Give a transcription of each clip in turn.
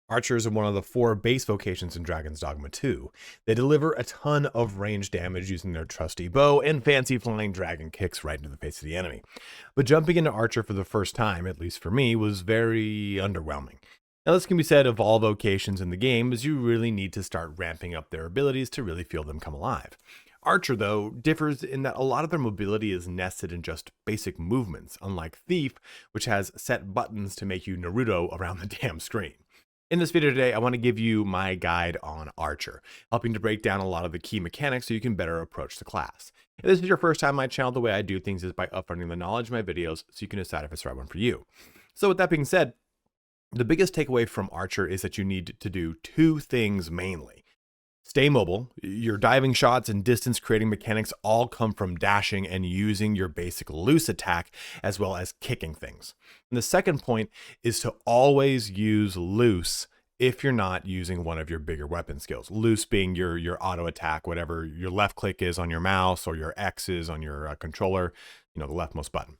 Archers are one of the 4 base vocations in Dragon's Dogma 2. They deliver a ton of range damage using their trusty bow and fancy flying dragon kicks right into the face of the enemy. But jumping into Archer for the first time, at least for me, was very underwhelming. Now this can be said of all vocations in the game, as you really need to start ramping up their abilities to really feel them come alive. Archer, though, differs in that a lot of their mobility is nested in just basic movements, unlike Thief, which has set buttons to make you Naruto around the damn screen. In this video today, I want to give you my guide on Archer, helping to break down a lot of the key mechanics so you can better approach the class. If this is your first time on my channel, the way I do things is by upfronting the knowledge of my videos so you can decide if it's the right one for you. So with that being said, the biggest takeaway from Archer is that you need to do 2 things mainly. Stay mobile. Your diving shots and distance creating mechanics all come from dashing and using your basic loose attack as well as kicking things. And the second point is to always use loose if you're not using one of your bigger weapon skills. Loose being your auto attack, whatever your left click is on your mouse or your X is on your controller, the leftmost button.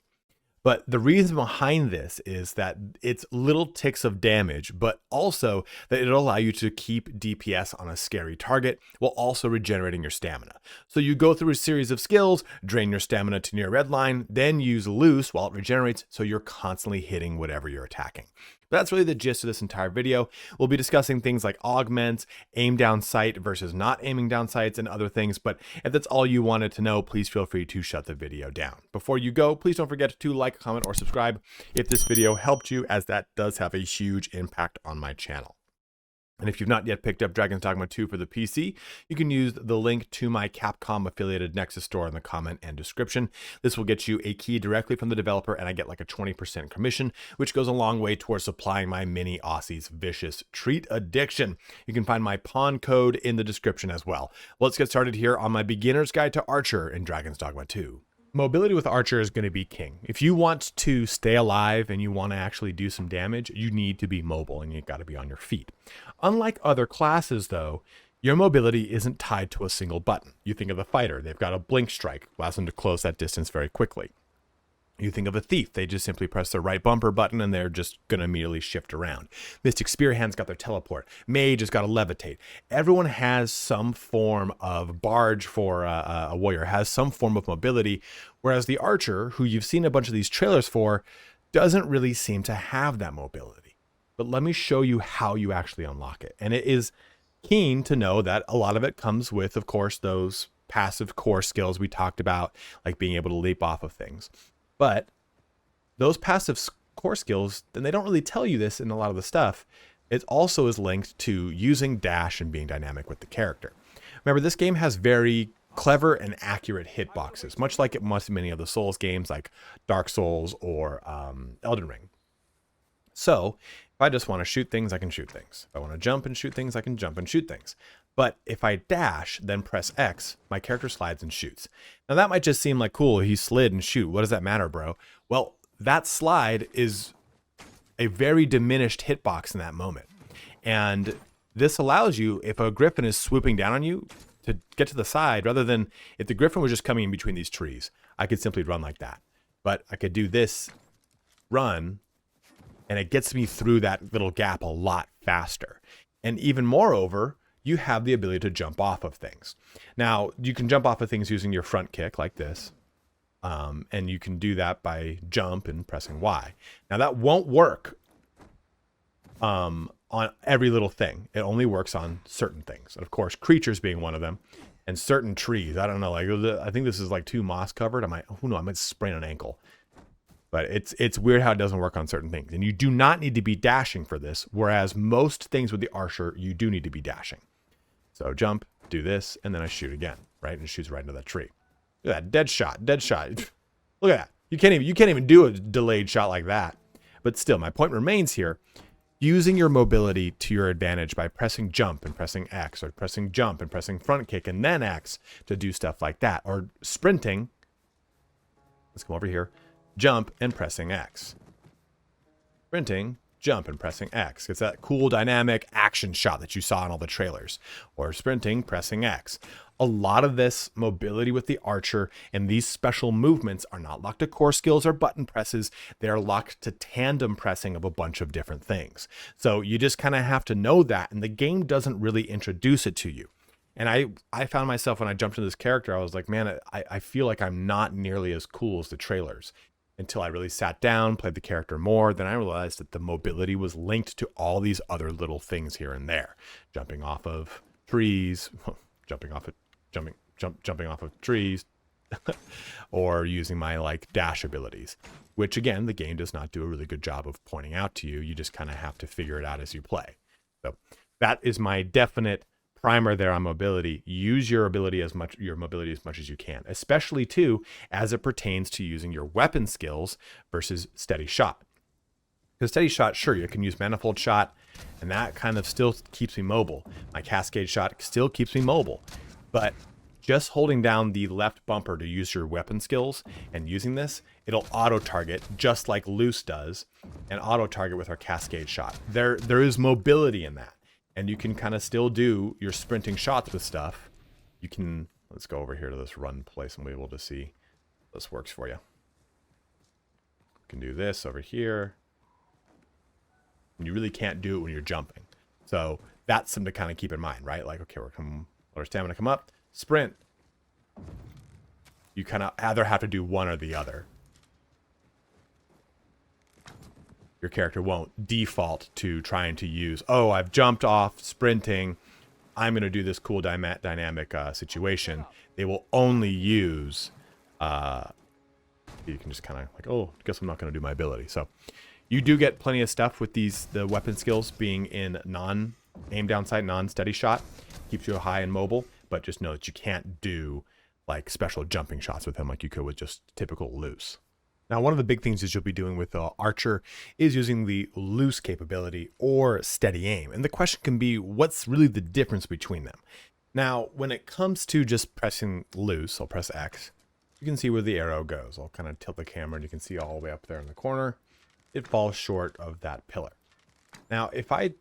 But the reason behind this is that it's little ticks of damage, but also that it'll allow you to keep DPS on a scary target while also regenerating your stamina. So you go through a series of skills, drain your stamina to near red line, then use loose while it regenerates so you're constantly hitting whatever you're attacking. But that's really the gist of this entire video. We'll be discussing things like augments, aim down sight versus not aiming down sights, and other things. But if that's all you wanted to know, please feel free to shut the video down. Before you go, please don't forget to like, comment, or subscribe if this video helped you, as that does have a huge impact on my channel. And if you've not yet picked up Dragon's Dogma 2 for the PC, you can use the link to my Capcom affiliated Nexus Store in the comment and description. This will get you a key directly from the developer, and I get like a 20% commission, which goes a long way towards supplying my mini Aussie's vicious treat addiction. You can find my pawn code in the description as well. Let's get started here on my beginner's guide to Archer in Dragon's Dogma 2. Mobility with Archer is going to be king. If you want to stay alive and you want to actually do some damage, you need to be mobile and you've got to be on your feet. Unlike other classes, though, your mobility isn't tied to a single button. You think of the fighter, they've got a blink strike, allows them to close that distance very quickly. You think of a thief, they just simply press the right bumper button and they're just going to immediately shift around. Mystic Spearhand's got their teleport. Mage has got to levitate. Everyone has some form of barge for a warrior, has some form of mobility, whereas the archer, who you've seen a bunch of these trailers for, doesn't really seem to have that mobility. But let me show you how you actually unlock it. And it is keen to know that a lot of it comes with, of course, those passive core skills we talked about, like being able to leap off of things. But those passive core skills, then they don't really tell you this in a lot of the stuff. It also is linked to using dash and being dynamic with the character. Remember, this game has very clever and accurate hitboxes, much like it must in many of the Souls games like Dark Souls or Elden Ring. So if I just want to shoot things, I can shoot things. If I want to jump and shoot things, I can jump and shoot things. But if I dash, then press X, my character slides and shoots. Now that might just seem like, cool, he slid and shoot. What does that matter, bro? Well, that slide is a very diminished hitbox in that moment. And this allows you, if a griffin is swooping down on you, to get to the side, rather than if the griffin was just coming in between these trees, I could simply run like that. But I could do this run, and it gets me through that little gap a lot faster. And even moreover, you have the ability to jump off of things. Now, you can jump off of things using your front kick like this. And you can do that by jump and pressing Y. Now, that won't work on every little thing. It only works on certain things. And of course, creatures being one of them. And certain trees. I don't know. Like, I think this is like too moss covered. I might sprain an ankle. But it's weird how it doesn't work on certain things. And you do not need to be dashing for this. Whereas most things with the Archer, you do need to be dashing. So jump, do this, and then I shoot again, right? And it shoots right into that tree. Look at that, dead shot, dead shot. Look at that. You can't even do a delayed shot like that. But still, my point remains here. Using your mobility to your advantage by pressing jump and pressing X, or pressing jump and pressing front kick and then X to do stuff like that. Or sprinting. Let's come over here. Jump and pressing X. Sprinting jump and pressing X. It's that cool dynamic action shot that you saw in all the trailers. Or sprinting, pressing X. A lot of this mobility with the archer and these special movements are not locked to core skills or button presses. They are locked to tandem pressing of a bunch of different things. So you just kind of have to know that, and the game doesn't really introduce it to you. And I found myself when I jumped into this character, I was like, man, I feel like I'm not nearly as cool as the trailers. Until I really sat down, played the character more, then I realized that the mobility was linked to all these other little things here and there. Jumping off of trees, jumping off of trees, or using my like dash abilities, which again, the game does not do a really good job of pointing out to you. You just kind of have to figure it out as you play. So that is my definite primer there on mobility. Use your mobility as much as you can, especially too as it pertains to using your weapon skills versus steady shot. Because steady shot, sure, you can use manifold shot, and that kind of still keeps me mobile. My cascade shot still keeps me mobile, but just holding down the left bumper to use your weapon skills and using this, it'll auto target just like loose does, and auto target with our cascade shot. There is mobility in that. And you can kind of still do your sprinting shots with stuff. You can, let's go over here to this run place and be able to see if this works for you. You can do this over here. And you really can't do it when you're jumping. So that's something to kind of keep in mind, right? Like, okay, let our stamina come up, sprint. You kind of either have to do one or the other. Your character won't default to trying to use, oh, I've jumped off sprinting, I'm going to do this cool dynamic situation. They will only use, you can just kind of like, oh, I guess I'm not going to do my ability. So you do get plenty of stuff with the weapon skills being in non-aim down sight, non-steady shot. Keeps you high and mobile, but just know that you can't do like special jumping shots with him like you could with just typical loose. Now, one of the big things that you'll be doing with Archer is using the loose capability or steady aim. And the question can be, what's really the difference between them? Now, when it comes to just pressing loose, I'll press X. You can see where the arrow goes. I'll kind of tilt the camera and you can see all the way up there in the corner. It falls short of that pillar. Now, I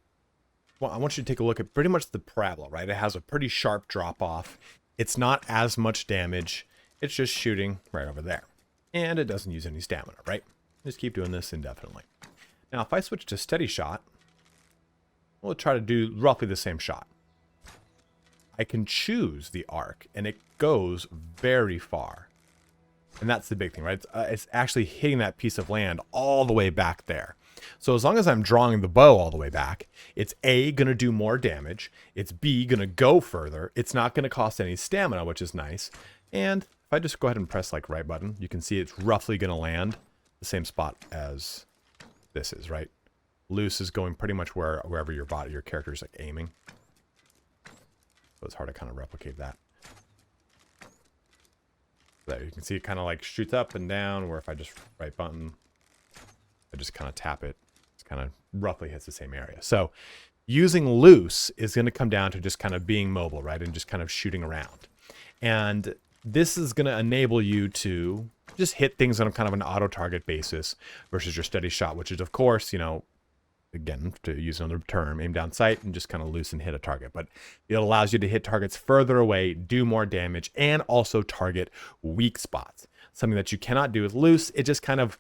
want you to take a look at pretty much the parabola, right? It has a pretty sharp drop off. It's not as much damage. It's just shooting right over there. And it doesn't use any stamina, right? Just keep doing this indefinitely. Now, if I switch to steady shot, we'll try to do roughly the same shot. I can choose the arc, and it goes very far. And that's the big thing, right? It's actually hitting that piece of land all the way back there. So as long as I'm drawing the bow all the way back, it's A, going to do more damage. It's B, going to go further. It's not going to cost any stamina, which is nice. And if I just go ahead and press like right button, you can see it's roughly going to land the same spot as this is, right? Loose is going pretty much wherever your character is like aiming. So it's hard to kind of replicate that. There, you can see it kind of like shoots up and down, where if I just right button, I just kind of tap it, it's kind of roughly hits the same area. So using loose is going to come down to just kind of being mobile, right? And just kind of shooting around. And this is going to enable you to just hit things on a kind of an auto-target basis versus your steady shot, which is, of course, you know, again, to use another term, aim down sight and just kind of loose and hit a target. But it allows you to hit targets further away, do more damage, and also target weak spots. Something that you cannot do with loose. It just kind of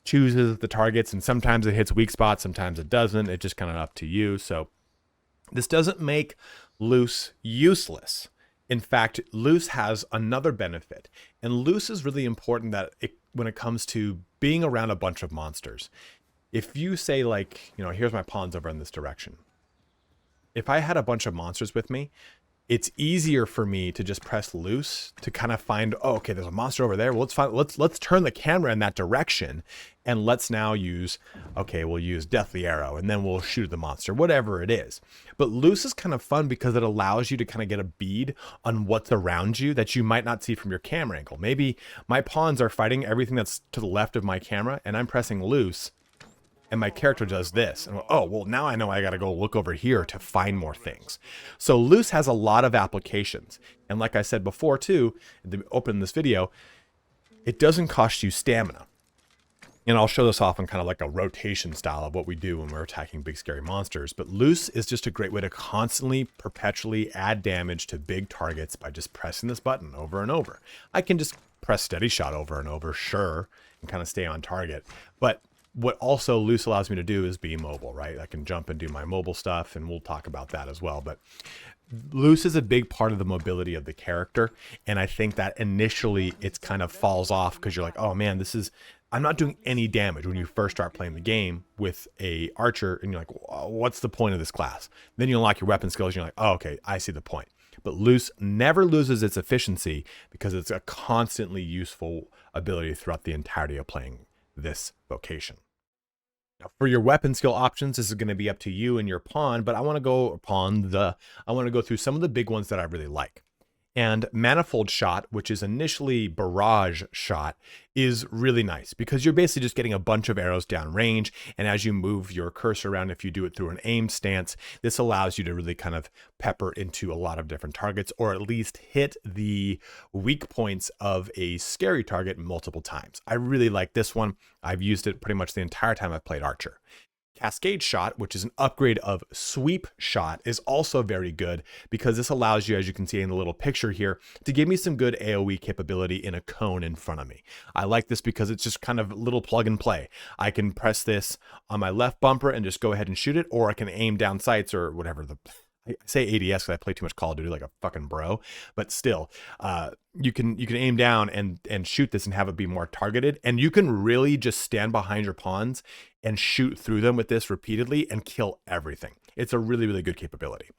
chooses the targets, and sometimes it hits weak spots, sometimes it doesn't. It's just kind of up to you. So this doesn't make loose useless. In fact, loose has another benefit, and loose is really important when it comes to being around a bunch of monsters. If you say like, you know, here's my pawns over in this direction. If I had a bunch of monsters with me, it's easier for me to just press loose to kind of find, oh, okay, there's a monster over there. Well, let's turn the camera in that direction, and let's now use, okay, we'll use Deathly Arrow, and then we'll shoot the monster, whatever it is. But loose is kind of fun because it allows you to kind of get a bead on what's around you that you might not see from your camera angle. Maybe my pawns are fighting everything that's to the left of my camera, and I'm pressing loose, and my character does this. And oh, well, now I know I got to go look over here to find more things. So loose has a lot of applications. And like I said before too, to open this video, it doesn't cost you stamina. And I'll show this off in kind of like a rotation style of what we do when we're attacking big scary monsters. But loose is just a great way to constantly, perpetually add damage to big targets by just pressing this button over and over. I can just press steady shot over and over, sure, and kind of stay on target. But what also loose allows me to do is be mobile, right? I can jump and do my mobile stuff, and we'll talk about that as well. But loose is a big part of the mobility of the character. And I think that initially it's kind of falls off because you're like, oh man, I'm not doing any damage when you first start playing the game with a archer, and you're like, what's the point of this class? Then you unlock your weapon skills, and you're like, oh, okay, I see the point. But loose never loses its efficiency because it's a constantly useful ability throughout the entirety of playing this vocation. Now, for your weapon skill options, this is going to be up to you and your pawn, but I want to go through some of the big ones that I really like. And Manifold Shot, which is initially Barrage Shot, is really nice because you're basically just getting a bunch of arrows down range. And as you move your cursor around, if you do it through an aim stance, this allows you to really kind of pepper into a lot of different targets, or at least hit the weak points of a scary target multiple times. I really like this one. I've used it pretty much the entire time I've played Archer. Cascade Shot, which is an upgrade of Sweep Shot, is also very good because this allows you, as you can see in the little picture here, to give me some good AoE capability in a cone in front of me. I like this because it's just kind of a little plug and play. I can press this on my left bumper and just go ahead and shoot it, or I can aim down sights or whatever I say ADS because I play too much Call of Duty like a fucking bro, but still, you can aim down and shoot this and have it be more targeted, and you can really just stand behind your pawns and shoot through them with this repeatedly and kill everything. It's a really, really good capability.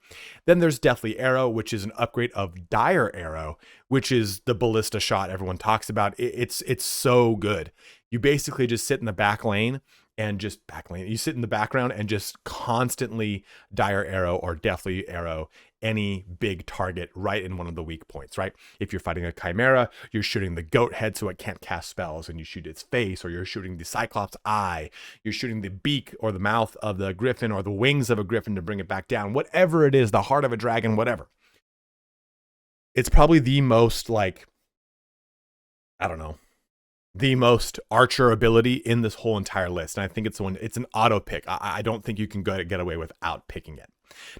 Then there's Deathly Arrow, which is an upgrade of Dire Arrow, which is the ballista shot everyone talks about. It's so good. You basically just sit in the back lane and you sit in the background and just constantly Dire Arrow or Deathly Arrow any big target right in one of the weak points, right? If you're fighting a Chimera, you're shooting the goat head so it can't cast spells, and you shoot its face, or you're shooting the Cyclops eye, you're shooting the beak or the mouth of the griffin or the wings of a griffin to bring it back down, whatever it is, the heart of a dragon, whatever. It's probably the most the most archer ability in this whole entire list. And I think it's an auto pick. I don't think you can get away without picking it.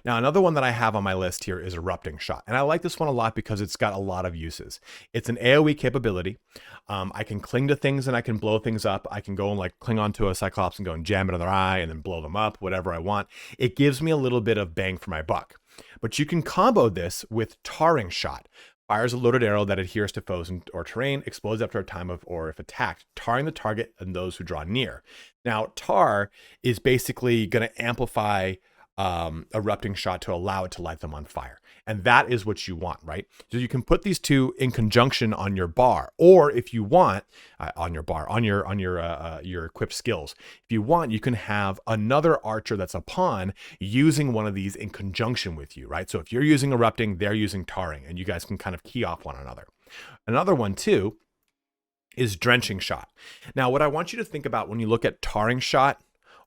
Now, another one that I have on my list here is Erupting Shot. And I like this one a lot because it's got a lot of uses. It's an AoE capability. I can cling to things and I can blow things up. I can go and cling onto a Cyclops and go and jam it in their eye and then blow them up, whatever I want. It gives me a little bit of bang for my buck. But you can combo this with Tarring Shot. Fires a loaded arrow that adheres to foes or terrain, explodes after a time or if attacked, tarring the target and those who draw near. Now, tar is basically going to amplify Erupting Shot to allow it to light them on fire. And that is what you want, right? So you can put these two in conjunction on your bar, or if you want, on your equipped skills. If you want, you can have another archer that's a pawn using one of these in conjunction with you, right? So if you're using Erupting, they're using Tarring, and you guys can kind of key off one another. Another one too is Drenching Shot. Now, what I want you to think about when you look at Tarring Shot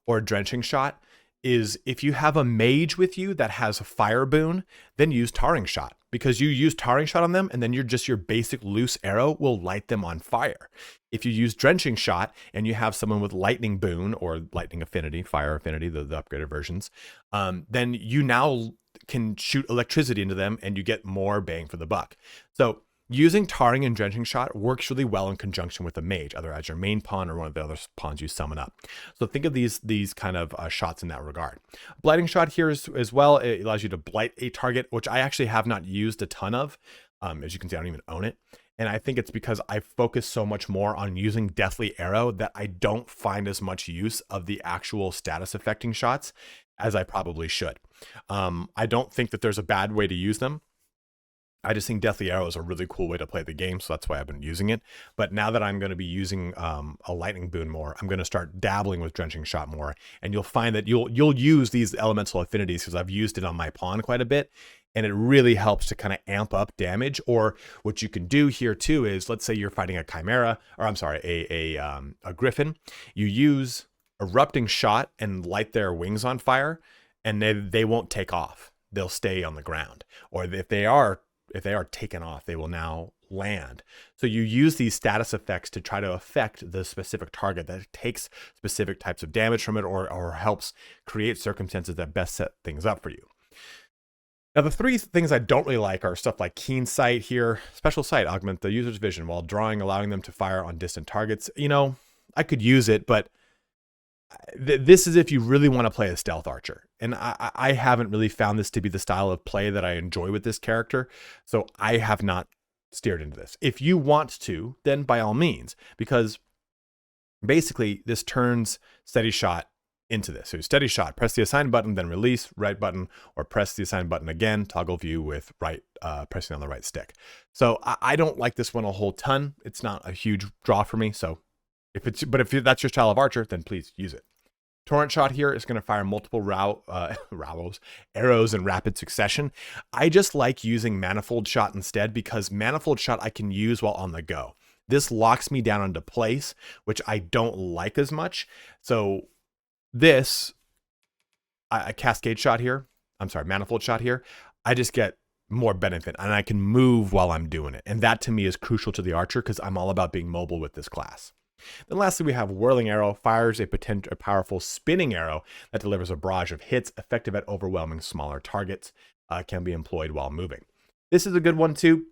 or Drenching Shot is if you have a mage with you that has a fire boon, then use Tarring Shot, because you use Tarring Shot on them and then your basic loose arrow will light them on fire. If you use Drenching Shot and you have someone with lightning boon or lightning affinity, fire affinity, the upgraded versions, then you now can shoot electricity into them and you get more bang for the buck. So using Tarring and Drenching Shot works really well in conjunction with a mage, either as your main pawn or one of the other pawns you summon up. So think of these kind of shots in that regard. Blighting Shot here as well. It allows you to blight a target, which I actually have not used a ton of. As you can see, I don't even own it. And I think it's because I focus so much more on using Deathly Arrow that I don't find as much use of the actual status affecting shots as I probably should. I don't think that there's a bad way to use them. I just think Deathly Arrow is a really cool way to play the game, so that's why I've been using it. But now that I'm going to be using a lightning boon more, I'm going to start dabbling with Drenching Shot more, and you'll find that you'll use these elemental affinities because I've used it on my pawn quite a bit, and it really helps to kind of amp up damage. Or what you can do here too is, let's say you're fighting a Chimera, or I'm sorry, a Griffin. You use Erupting Shot and light their wings on fire, and they won't take off. They'll stay on the ground. Or if they are taken off, they will now land. So you use these status effects to try to affect the specific target that takes specific types of damage from it, or helps create circumstances that best set things up for you. Now, the three things I don't really like are stuff like Keen Sight here. Special Sight, augment the user's vision while drawing, allowing them to fire on distant targets. You know, I could use it, but this is if you really want to play a stealth archer. And I haven't really found this to be the style of play that I enjoy with this character. So I have not steered into this. If you want to, then by all means, because basically this turns Steady Shot into this. So Steady Shot, press the assign button, then release, right button, or press the assign button again, toggle view with pressing on the right stick. So I don't like this one a whole ton. It's not a huge draw for me. So if that's your style of archer, then please use it. Torrent Shot here is going to fire multiple arrows in rapid succession. I just like using Manifold Shot instead, because Manifold Shot I can use while on the go. This locks me down into place, which I don't like as much. So this, a Cascade Shot here, Manifold Shot here, I just get more benefit and I can move while I'm doing it. And that to me is crucial to the archer, because I'm all about being mobile with this class. Then lastly, we have Whirling Arrow, fires a powerful spinning arrow that delivers a barrage of hits, effective at overwhelming smaller targets, can be employed while moving. This is a good one too,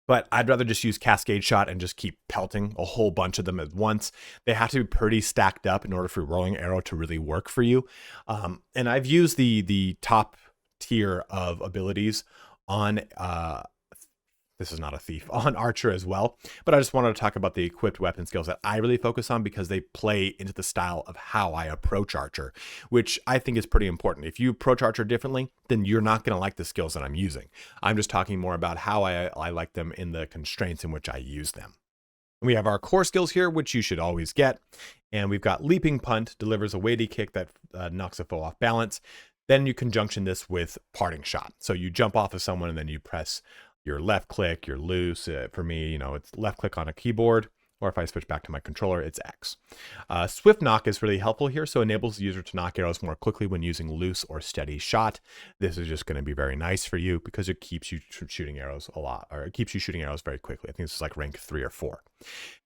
but I'd rather just use Cascade Shot and just keep pelting a whole bunch of them at once. They have to be pretty stacked up in order for Whirling Arrow to really work for you. And I've used the top tier of abilities on this is not a thief, on Archer as well. But I just wanted to talk about the equipped weapon skills that I really focus on, because they play into the style of how I approach Archer, which I think is pretty important. If you approach Archer differently, then you're not going to like the skills that I'm using. I'm just talking more about how I like them in the constraints in which I use them. We have our core skills here, which you should always get. And we've got Leaping Punt, delivers a weighty kick that knocks a foe off balance. Then you conjunction this with Parting Shot. So you jump off of someone and then you press your left click, your loose. For me, it's left click on a keyboard, or if I switch back to my controller, it's X. Swift Knock is really helpful here, so enables the user to knock arrows more quickly when using loose or steady shot. This is just going to be very nice for you, because it keeps you shooting arrows a lot, or it keeps you shooting arrows very quickly. I think this is like rank 3 or 4.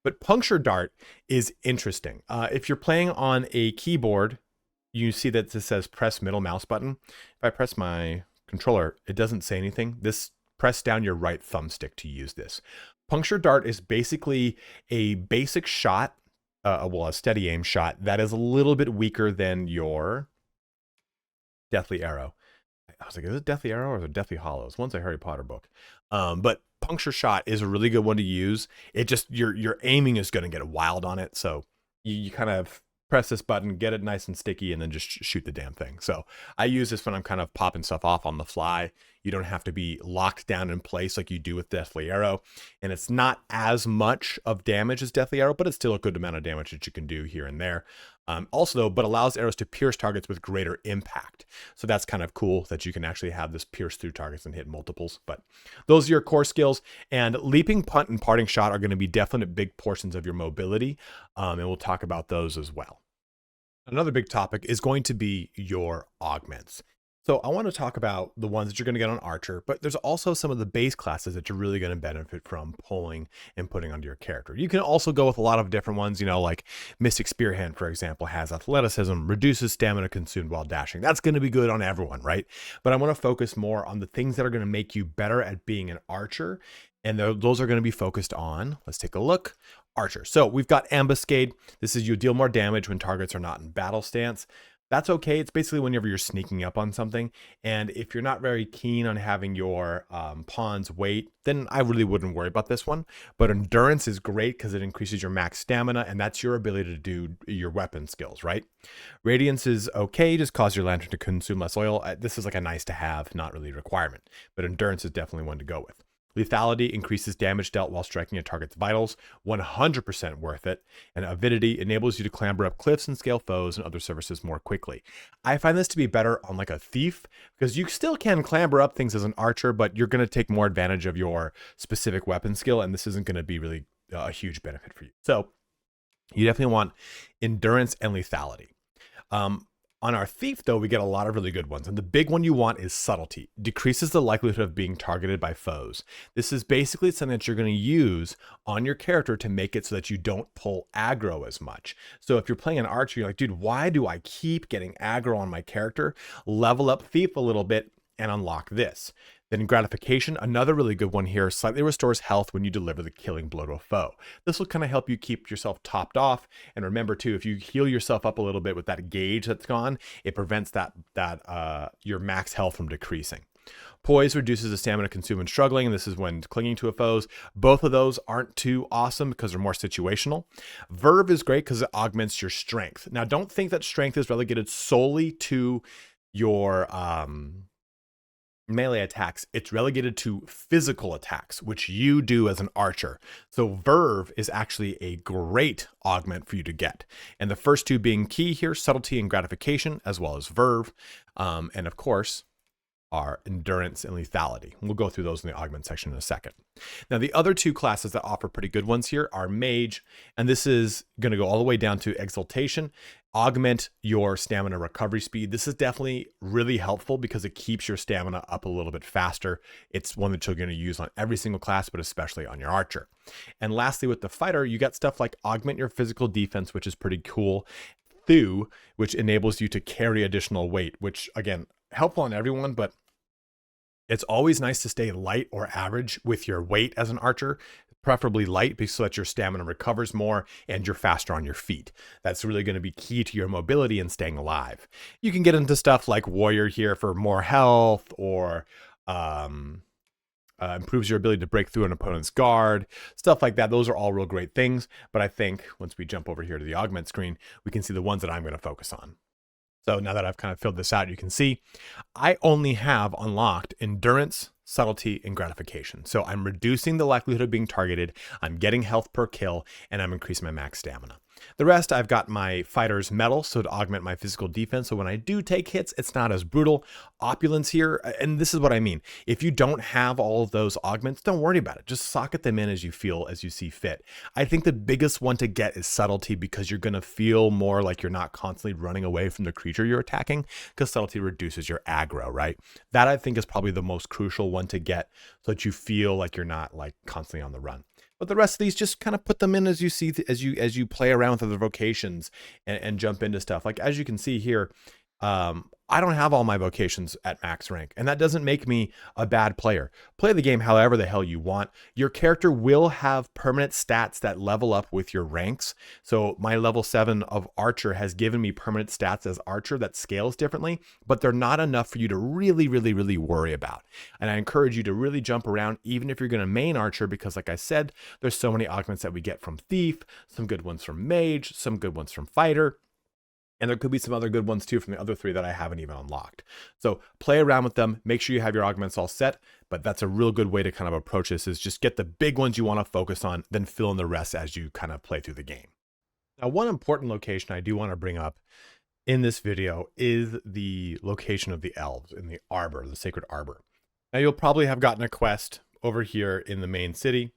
But Puncture Dart is interesting. If you're playing on a keyboard, you see that this says press middle mouse button. If I press my controller, it doesn't say anything. Press down your right thumbstick to use this. Puncture Dart is basically a basic shot, a steady aim shot that is a little bit weaker than your Deathly Arrow. I was like, is it Deathly Arrow or is it Deathly Hollows? One's a Harry Potter book. But Puncture Shot is a really good one to use. It just, your aiming is going to get wild on it. So you kind of press this button, get it nice and sticky, and then just shoot the damn thing. So I use this when I'm kind of popping stuff off on the fly. You don't have to be locked down in place like you do with Deathly Arrow. And it's not as much of damage as Deathly Arrow, but it's still a good amount of damage that you can do here and there. Also though, but allows arrows to pierce targets with greater impact. So that's kind of cool that you can actually have this pierce through targets and hit multiples. But those are your core skills, and Leaping Punt and Parting Shot are going to be definite big portions of your mobility. And we'll talk about those as well. Another big topic is going to be your augments. So I want to talk about the ones that you're going to get on Archer, but there's also some of the base classes that you're really going to benefit from pulling and putting onto your character. You can also go with a lot of different ones, like Mystic Spearhand, for example, has athleticism, reduces stamina consumed while dashing. That's going to be good on everyone, right? But I want to focus more on the things that are going to make you better at being an Archer. And those are going to be focused on, let's take a look, Archer. So we've got Ambuscade. This is you deal more damage when targets are not in battle stance. That's okay. It's basically whenever you're sneaking up on something. And if you're not very keen on having your pawns wait, then I really wouldn't worry about this one. But Endurance is great because it increases your max stamina, and that's your ability to do your weapon skills, right? Radiance is okay, just cause your lantern to consume less oil. This is like a nice to have, not really a requirement. But Endurance is definitely one to go with. Lethality increases damage dealt while striking a target's vitals, 100% worth it. And Avidity enables you to clamber up cliffs and scale foes and other surfaces more quickly. I find this to be better on like a thief, because you still can clamber up things as an archer, but you're going to take more advantage of your specific weapon skill, and this isn't going to be really a huge benefit for you. So you definitely want Endurance and Lethality. On our thief, though, we get a lot of really good ones. And the big one you want is subtlety. Decreases the likelihood of being targeted by foes. This is basically something that you're going to use on your character to make it so that you don't pull aggro as much. So if you're playing an archer, you're like, dude, why do I keep getting aggro on my character? Level up thief a little bit and unlock this. Then gratification, another really good one here, slightly restores health when you deliver the killing blow to a foe. This will kind of help you keep yourself topped off. And remember too, if you heal yourself up a little bit with that gauge that's gone, it prevents your max health from decreasing. Poise reduces the stamina consumed when struggling, and this is when clinging to a foes. Both of those aren't too awesome because they're more situational. Verve is great because it augments your strength. Now, don't think that strength is relegated solely to your melee attacks. It's relegated to physical attacks, which you do as an archer. So Verve is actually a great augment for you to get. And the first two being key here, subtlety and gratification, as well as Verve. And of course, are endurance and lethality. We'll go through those in the augment section in a second. Now, the other two classes that offer pretty good ones here are mage, and this is going to go all the way down to exaltation. Augment your stamina recovery speed. This is definitely really helpful because it keeps your stamina up a little bit faster. It's one that you're going to use on every single class, but especially on your archer. And lastly, with the fighter, you got stuff like augment your physical defense, which is pretty cool. Thew, which enables you to carry additional weight, which again, helpful on everyone, but it's always nice to stay light or average with your weight as an archer, preferably light, so that your stamina recovers more and you're faster on your feet. That's really going to be key to your mobility and staying alive. You can get into stuff like warrior here for more health, or improves your ability to break through an opponent's guard, stuff like that. Those are all real great things. But I think once we jump over here to the augment screen, we can see the ones that I'm going to focus on. So now that I've kind of filled this out, you can see I only have unlocked endurance, subtlety, and gratification. So I'm reducing the likelihood of being targeted, I'm getting health per kill, and I'm increasing my max stamina. The rest, I've got my fighter's metal, so to augment my physical defense. So when I do take hits, it's not as brutal. Opulence here, and this is what I mean. If you don't have all of those augments, don't worry about it. Just socket them in as you feel, as you see fit. I think the biggest one to get is subtlety, because you're going to feel more like you're not constantly running away from the creature you're attacking, because subtlety reduces your aggro, right? That I think is probably the most crucial one to get, so that you feel like you're not like constantly on the run. But the rest of these, just kind of put them in as you see, as you play around with other vocations and jump into stuff. Like as you can see here, I don't have all my vocations at max rank, and that doesn't make me a bad player. Play the game however the hell you want. Your character will have permanent stats that level up with your ranks. So my level 7 of Archer has given me permanent stats as Archer that scales differently, but they're not enough for you to really worry about. And I encourage you to really jump around, even if you're going to main Archer, because like I said, there's so many augments that we get from Thief, some good ones from Mage, some good ones from Fighter. And there could be some other good ones too from the other three that I haven't even unlocked. So play around with them. Make sure you have your augments all set. But that's a real good way to kind of approach this, is just get the big ones you want to focus on, then fill in the rest as you kind of play through the game. Now, one important location I do want to bring up in this video is the location of the elves in the Arbor, the Sacred Arbor. Now, you'll probably have gotten a quest over here in the main city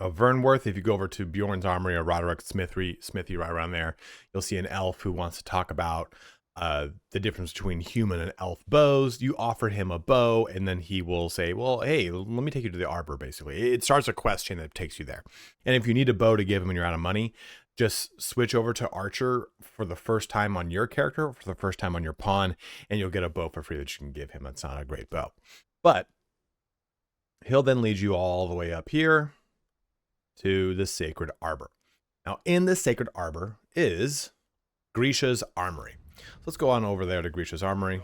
of Vernworth. If you go over to Bjorn's Armory or Roderick's Smithy right around there, you'll see an elf who wants to talk about the difference between human and elf bows. You offer him a bow, and then he will say, well, hey, let me take you to the Arbor, basically. It starts a quest chain that takes you there. And if you need a bow to give him and you're out of money, just switch over to Archer for the first time on your character, for the first time on your pawn, and you'll get a bow for free that you can give him. That's not a great bow. But he'll then lead you all the way up here to the Sacred Arbor. Now, in the Sacred Arbor is Grisha's Armory. So let's go on over there to Grisha's Armory.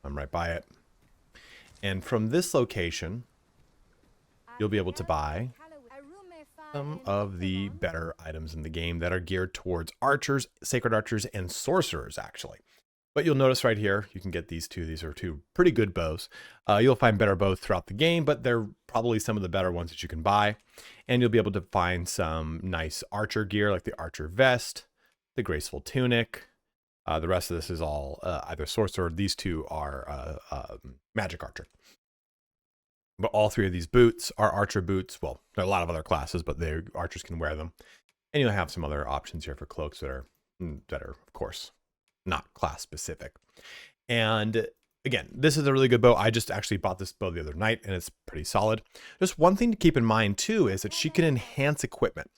I'm right by it. And from this location, you'll be able to buy some of the better items in the game that are geared towards archers, sacred archers, and sorcerers, actually. But you'll notice right here, you can get these two. These are two pretty good bows. You'll find better bows throughout the game, but they're probably some of the better ones that you can buy. And you'll be able to find some nice archer gear, like the archer vest, the graceful tunic. The rest of this is all either sorcerer. These two are magic archer. But all three of these boots are archer boots. Well, there are a lot of other classes, but archers can wear them. And you'll have some other options here for cloaks that are, of course, not class specific. And again, this is a really good bow. I just actually bought this bow the other night and it's pretty solid. Just one thing to keep in mind too is that she can enhance equipment.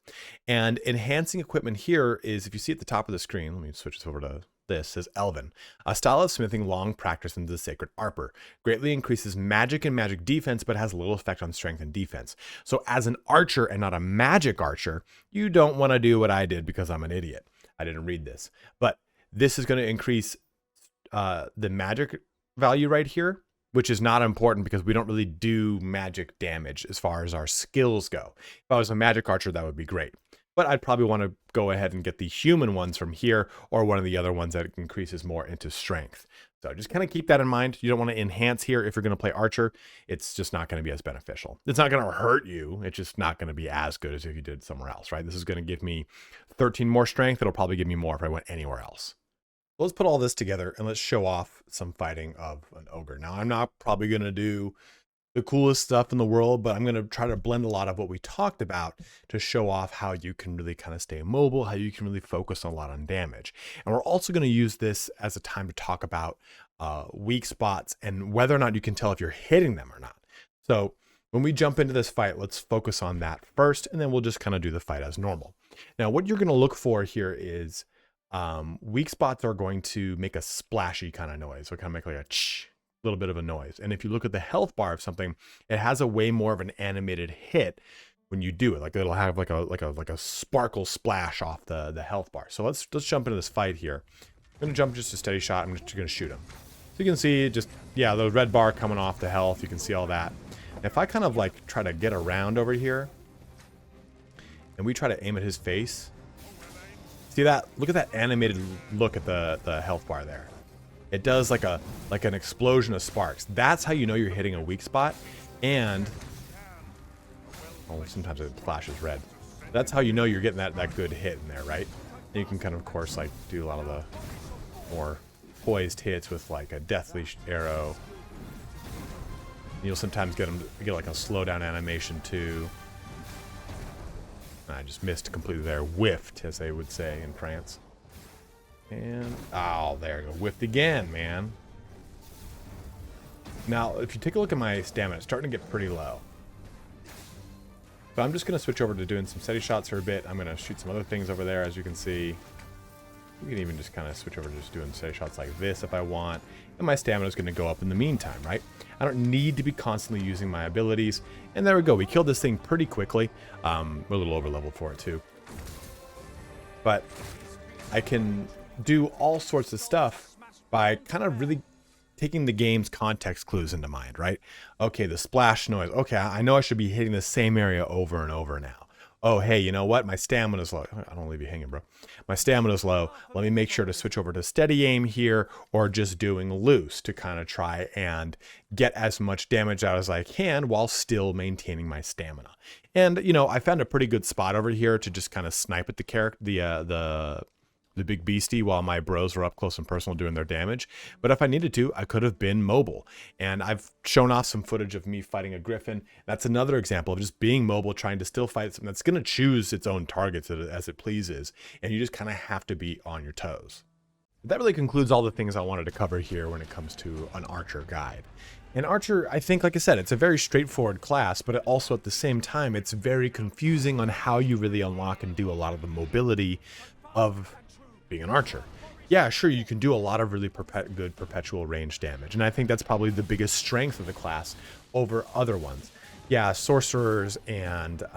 And enhancing equipment here is, if you see at the top of the screen, let me switch this over to this, says Elven. A style of smithing long practice into the sacred arbor. Greatly increases magic and magic defense, but has little effect on strength and defense. So as an archer and not a magic archer, you don't want to do what I did because I'm an idiot. I didn't read this. But this is going to increase the magic value right here, which is not important because we don't really do magic damage as far as our skills go. If I was a magic archer, that would be great. But I'd probably want to go ahead and get the human ones from here, or one of the other ones that increases more into strength. So just kind of keep that in mind. You don't want to enhance here if you're going to play archer. It's just not going to be as beneficial. It's not going to hurt you. It's just not going to be as good as if you did somewhere else, right? This is going to give me 13 more strength. It'll probably give me more if I went anywhere else. Let's put all this together and let's show off some fighting of an ogre. Now, I'm not probably going to do the coolest stuff in the world, but I'm going to try to blend a lot of what we talked about to show off how you can really kind of stay mobile, how you can really focus a lot on damage. And we're also going to use this as a time to talk about weak spots and whether or not you can tell if you're hitting them or not. So when we jump into this fight, let's focus on that first, and then we'll just kind of do the fight as normal. Now, what you're going to look for here is weak spots are going to make a splashy kind of noise. So kind of make like a little bit of a noise. And if you look at the health bar of something, it has a way more of an animated hit when you do it. Like it'll have like a sparkle splash off the health bar. So let's jump into this fight here. I'm gonna jump just a steady shot. I'm just gonna shoot him. So you can see just, yeah, the red bar coming off the health. You can see all that. And if I kind of like try to get around over here and we try to aim at his face, see that? Look at that animated look at the health bar there. It does like an explosion of sparks. That's how you know you're hitting a weak spot. And oh, sometimes it flashes red. That's how you know you're getting that good hit in there, right? And you can kind of course, like do a lot of the more poised hits with like a deathly arrow. You'll sometimes get like a slowdown animation too. I just missed completely there. Whiffed, as they would say in France. And, oh, there you go. Whiffed again, man. Now, if you take a look at my stamina, it's starting to get pretty low. So I'm just going to switch over to doing some steady shots for a bit. I'm going to shoot some other things over there, as you can see. You can even just kind of switch over to just doing steady shots like this if I want. And my stamina is going to go up in the meantime, right? I don't need to be constantly using my abilities. And there we go. We killed this thing pretty quickly. We're a little over level for it, too. But I can do all sorts of stuff by kind of really taking the game's context clues into mind, right? Okay, the splash noise. Okay, I know I should be hitting the same area over and over now. Oh, hey, you know what? My stamina's low. I don't leave you hanging, bro. My stamina's low. Let me make sure to switch over to steady aim here, or just doing loose to kind of try and get as much damage out as I can while still maintaining my stamina. And, you know, I found a pretty good spot over here to just kind of snipe at the character, the big beastie while my bros were up close and personal doing their damage. But if I needed to, I could have been mobile. And I've shown off some footage of me fighting a griffin. That's another example of just being mobile, trying to still fight something that's going to choose its own targets as it pleases. And you just kind of have to be on your toes. That really concludes all the things I wanted to cover here when it comes to an archer guide. And archer, I think, like I said, it's a very straightforward class, but also at the same time, it's very confusing on how you really unlock and do a lot of the mobility of being an archer. Yeah, sure, you can do a lot of really good perpetual range damage, and I think that's probably the biggest strength of the class over other ones. Yeah, sorcerers and what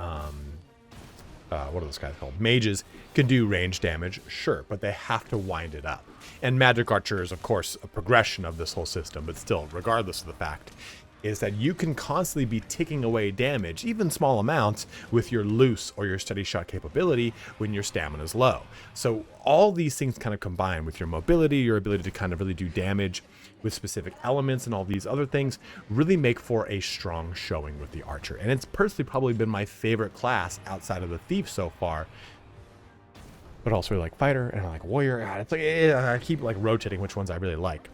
are those guys called? Mages can do range damage, sure, but they have to wind it up. And magic archer is, of course, a progression of this whole system, but still, regardless of the fact, is that you can constantly be ticking away damage, even small amounts, with your loose or your steady shot capability when your stamina is low. So all these things kind of combine with your mobility, your ability to kind of really do damage with specific elements and all these other things, really make for a strong showing with the archer. And it's personally probably been my favorite class outside of the thief so far. But also like fighter and I like warrior. It's like I keep like rotating which ones I really like.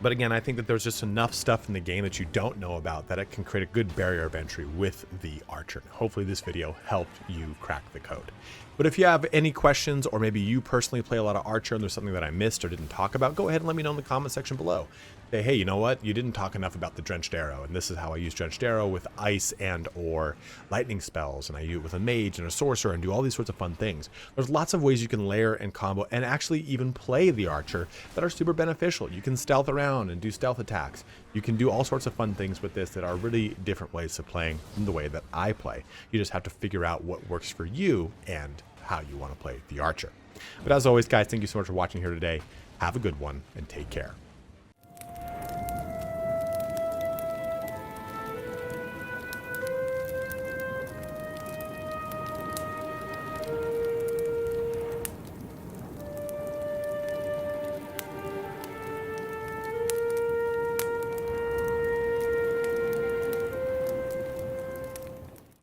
But again, I think that there's just enough stuff in the game that you don't know about that it can create a good barrier of entry with the archer. Hopefully this video helped you crack the code. But if you have any questions, or maybe you personally play a lot of archer and there's something that I missed or didn't talk about, go ahead and let me know in the comment section below. Say, hey, you know what? You didn't talk enough about the drenched arrow, and this is how I use drenched arrow with ice and or lightning spells, and I use it with a mage and a sorcerer and do all these sorts of fun things. There's lots of ways you can layer and combo and actually even play the archer that are super beneficial. You can stealth around and do stealth attacks. You can do all sorts of fun things with this that are really different ways of playing from the way that I play. You just have to figure out what works for you and how you want to play the archer. But as always, guys, thank you so much for watching here today. Have a good one and take care.